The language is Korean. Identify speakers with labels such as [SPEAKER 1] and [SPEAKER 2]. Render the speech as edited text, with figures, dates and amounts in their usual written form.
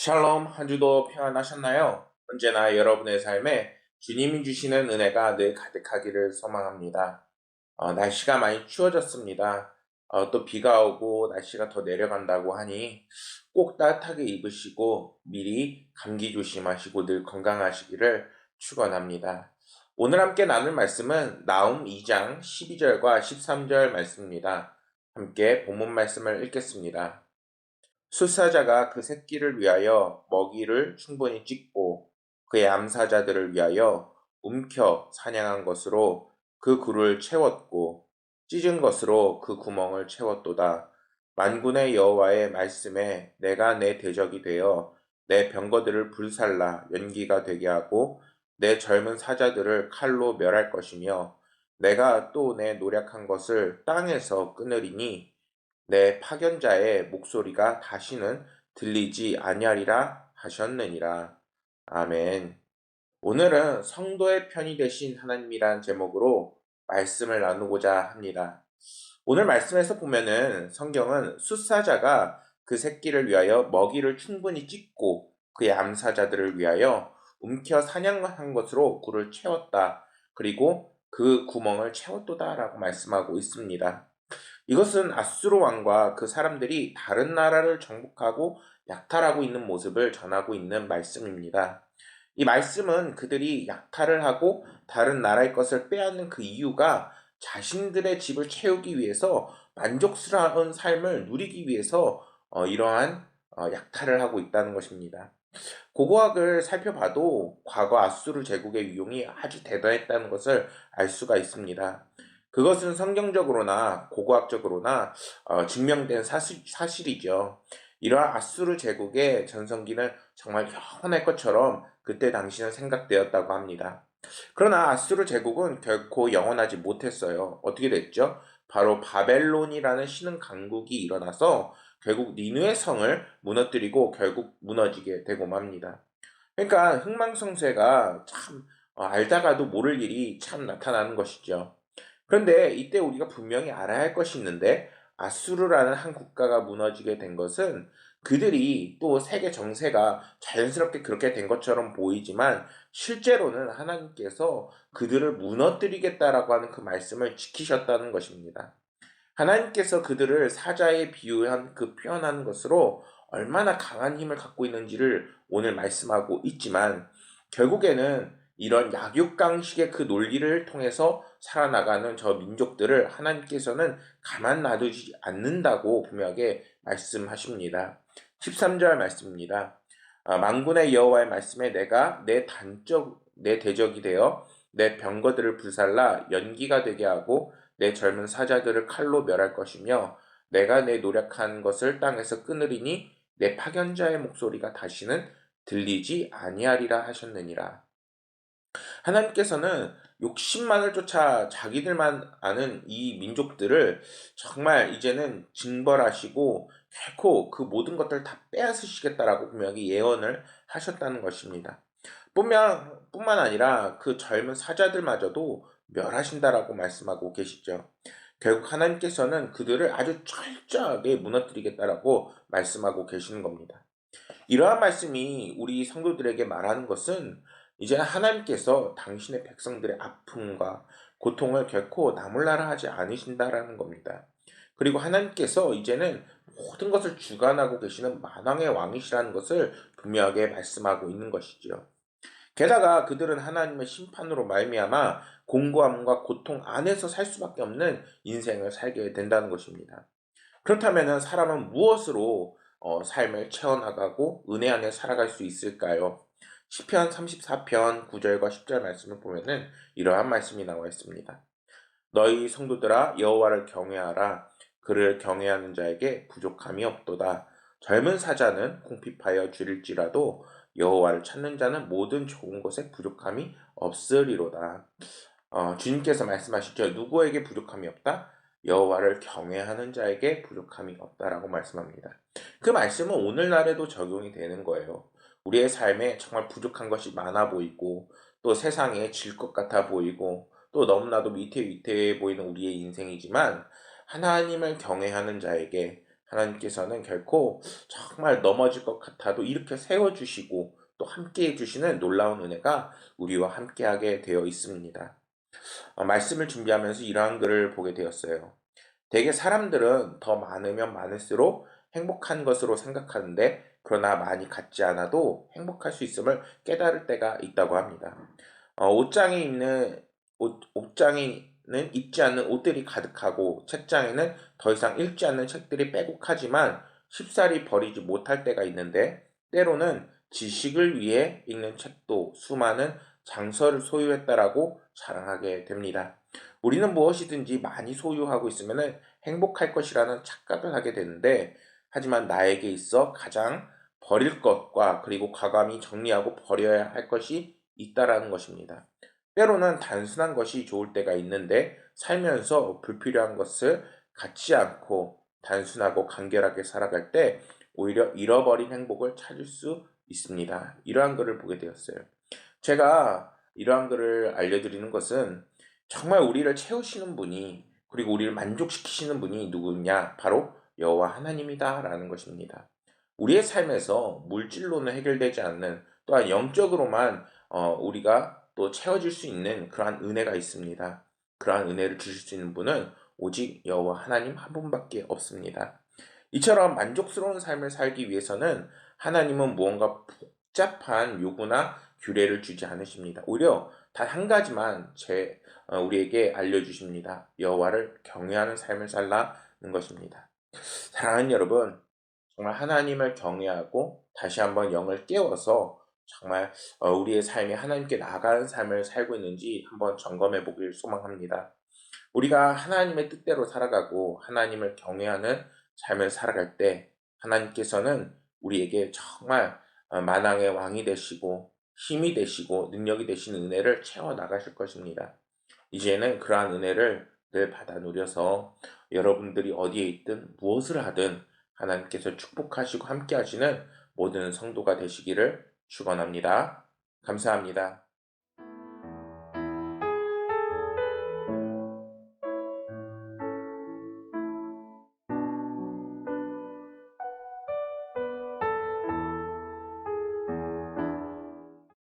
[SPEAKER 1] 샬롬, 한 주도 평안하셨나요? 언제나 여러분의 삶에 주님이 주시는 은혜가 늘 가득하기를 소망합니다. 날씨가 많이 추워졌습니다. 또 비가 오고 날씨가 더 내려간다고 하니 꼭 따뜻하게 입으시고 미리 감기 조심하시고 늘 건강하시기를 축원합니다. 오늘 함께 나눌 말씀은 나훔 2장 12절과 13절 말씀입니다. 함께 본문 말씀을 읽겠습니다. 수사자가 그 새끼를 위하여 먹이를 충분히 찢고 그의 암사자들을 위하여 움켜 사냥한 것으로 그 굴을 채웠고 찢은 것으로 그 구멍을 채웠도다. 만군의 여호와의 말씀에 내가 내 대적이 되어 내 병거들을 불살라 연기가 되게 하고 내 젊은 사자들을 칼로 멸할 것이며 내가 또 내 노력한 것을 땅에서 끊으리니 내 파견자의 목소리가 다시는 들리지 아니하리라 하셨느니라. 아멘. 오늘은 성도의 편이 되신 하나님이란 제목으로 말씀을 나누고자 합니다. 오늘 말씀에서 보면은 성경은 숫사자가 그 새끼를 위하여 먹이를 충분히 찢고 그의 암사자들을 위하여 움켜 사냥한 것으로 굴을 채웠다. 그리고 그 구멍을 채웠도다라고 말씀하고 있습니다. 이것은 아수르 왕과 그 사람들이 다른 나라를 정복하고 약탈하고 있는 모습을 전하고 있는 말씀입니다. 이 말씀은 그들이 약탈을 하고 다른 나라의 것을 빼앗는 그 이유가 자신들의 집을 채우기 위해서 만족스러운 삶을 누리기 위해서 이러한 약탈을 하고 있다는 것입니다. 고고학을 살펴봐도 과거 아수르 제국의 위용이 아주 대단했다는 것을 알 수가 있습니다. 그것은 성경적으로나 고고학적으로나 증명된 사실이죠. 이러한 아수르 제국의 전성기는 정말 영원할 것처럼 그때 당시는 생각되었다고 합니다. 그러나 아수르 제국은 결코 영원하지 못했어요. 어떻게 됐죠? 바로 바벨론이라는 신흥 강국이 일어나서 결국 니누의 성을 무너뜨리고 결국 무너지게 되고 맙니다. 그러니까 흥망성쇠가 참 알다가도 모를 일이 참 나타나는 것이죠. 그런데 이때 우리가 분명히 알아야 할 것이 있는데 아수르라는 한 국가가 무너지게 된 것은 그들이 또 세계 정세가 자연스럽게 그렇게 된 것처럼 보이지만 실제로는 하나님께서 그들을 무너뜨리겠다라고 하는 그 말씀을 지키셨다는 것입니다. 하나님께서 그들을 사자에 비유한 그 표현하는 것으로 얼마나 강한 힘을 갖고 있는지를 오늘 말씀하고 있지만 결국에는 이런 약육강식의 그 논리를 통해서 살아나가는 저 민족들을 하나님께서는 가만 놔두지 않는다고 분명하게 말씀하십니다. 13절 말씀입니다. 만군의 여호와의 말씀에 내가 내 대적이 되어 내 병거들을 불살라 연기가 되게 하고 내 젊은 사자들을 칼로 멸할 것이며 내가 내 노력한 것을 땅에서 끊으리니 내 파견자의 목소리가 다시는 들리지 아니하리라 하셨느니라. 하나님께서는 욕심만을 쫓아 자기들만 아는 이 민족들을 정말 이제는 징벌하시고 결코 그 모든 것들을 다 빼앗으시겠다라고 분명히 예언을 하셨다는 것입니다. 뿐만 아니라 그 젊은 사자들마저도 멸하신다라고 말씀하고 계시죠. 결국 하나님께서는 그들을 아주 철저하게 무너뜨리겠다라고 말씀하고 계시는 겁니다. 이러한 말씀이 우리 성도들에게 말하는 것은 이제 하나님께서 당신의 백성들의 아픔과 고통을 결코 나몰라라 하지 않으신다라는 겁니다. 그리고 하나님께서 이제는 모든 것을 주관하고 계시는 만왕의 왕이시라는 것을 분명하게 말씀하고 있는 것이지요. 게다가 그들은 하나님의 심판으로 말미암아 공고함과 고통 안에서 살 수밖에 없는 인생을 살게 된다는 것입니다. 그렇다면 사람은 무엇으로 삶을 채워나가고 은혜 안에 살아갈 수 있을까요? 시편 34편 9절과 10절 말씀을 보면은 이러한 말씀이 나와 있습니다. 너희 성도들아 여호와를 경외하라. 그를 경외하는 자에게 부족함이 없도다. 젊은 사자는 궁핍하여 줄일지라도 여호와를 찾는 자는 모든 좋은 것에 부족함이 없으리로다. 주님께서 말씀하시죠. 누구에게 부족함이 없다? 여호와를 경외하는 자에게 부족함이 없다라고 말씀합니다. 그 말씀은 오늘날에도 적용이 되는 거예요. 우리의 삶에 정말 부족한 것이 많아 보이고 또 세상에 질 것 같아 보이고 또 너무나도 위태위태해 보이는 우리의 인생이지만 하나님을 경외하는 자에게 하나님께서는 결코 정말 넘어질 것 같아도 일으켜 세워주시고 또 함께 해주시는 놀라운 은혜가 우리와 함께하게 되어 있습니다. 말씀을 준비하면서 이러한 글을 보게 되었어요. 대개 사람들은 더 많으면 많을수록 행복한 것으로 생각하는데 그러나 많이 갖지 않아도 행복할 수 있음을 깨달을 때가 있다고 합니다. 옷장에는 입지 않는 옷들이 가득하고 책장에는 더 이상 읽지 않는 책들이 빼곡하지만 쉽사리 버리지 못할 때가 있는데 때로는 지식을 위해 읽는 책도 수많은 장서를 소유했다라고 자랑하게 됩니다. 우리는 무엇이든지 많이 소유하고 있으면 행복할 것이라는 착각을 하게 되는데 하지만 나에게 있어 가장 버릴 것과 그리고 과감히 정리하고 버려야 할 것이 있다라는 것입니다. 때로는 단순한 것이 좋을 때가 있는데 살면서 불필요한 것을 갖지 않고 단순하고 간결하게 살아갈 때 오히려 잃어버린 행복을 찾을 수 있습니다. 이러한 글을 보게 되었어요. 제가 이러한 글을 알려드리는 것은 정말 우리를 채우시는 분이 그리고 우리를 만족시키시는 분이 누구냐? 바로 여호와 하나님이다라는 것입니다. 우리의 삶에서 물질로는 해결되지 않는 또한 영적으로만 우리가 또 채워질 수 있는 그러한 은혜가 있습니다. 그러한 은혜를 주실 수 있는 분은 오직 여호와 하나님 한 분밖에 없습니다. 이처럼 만족스러운 삶을 살기 위해서는 하나님은 무언가 복잡한 요구나 규례를 주지 않으십니다. 오히려 단 한 가지만 우리에게 알려주십니다. 여호와를 경외하는 삶을 살라는 것입니다. 사랑하는 여러분, 정말 하나님을 경외하고 다시 한번 영을 깨워서 정말 우리의 삶이 하나님께 나아가는 삶을 살고 있는지 한번 점검해 보길 소망합니다. 우리가 하나님의 뜻대로 살아가고 하나님을 경외하는 삶을 살아갈 때 하나님께서는 우리에게 정말 만왕의 왕이 되시고 힘이 되시고 능력이 되시는 은혜를 채워 나가실 것입니다. 이제는 그러한 은혜를 늘 받아 누려서 여러분들이 어디에 있든 무엇을 하든 하나님께서 축복하시고 함께 하시는 모든 성도가 되시기를 축원합니다. 감사합니다.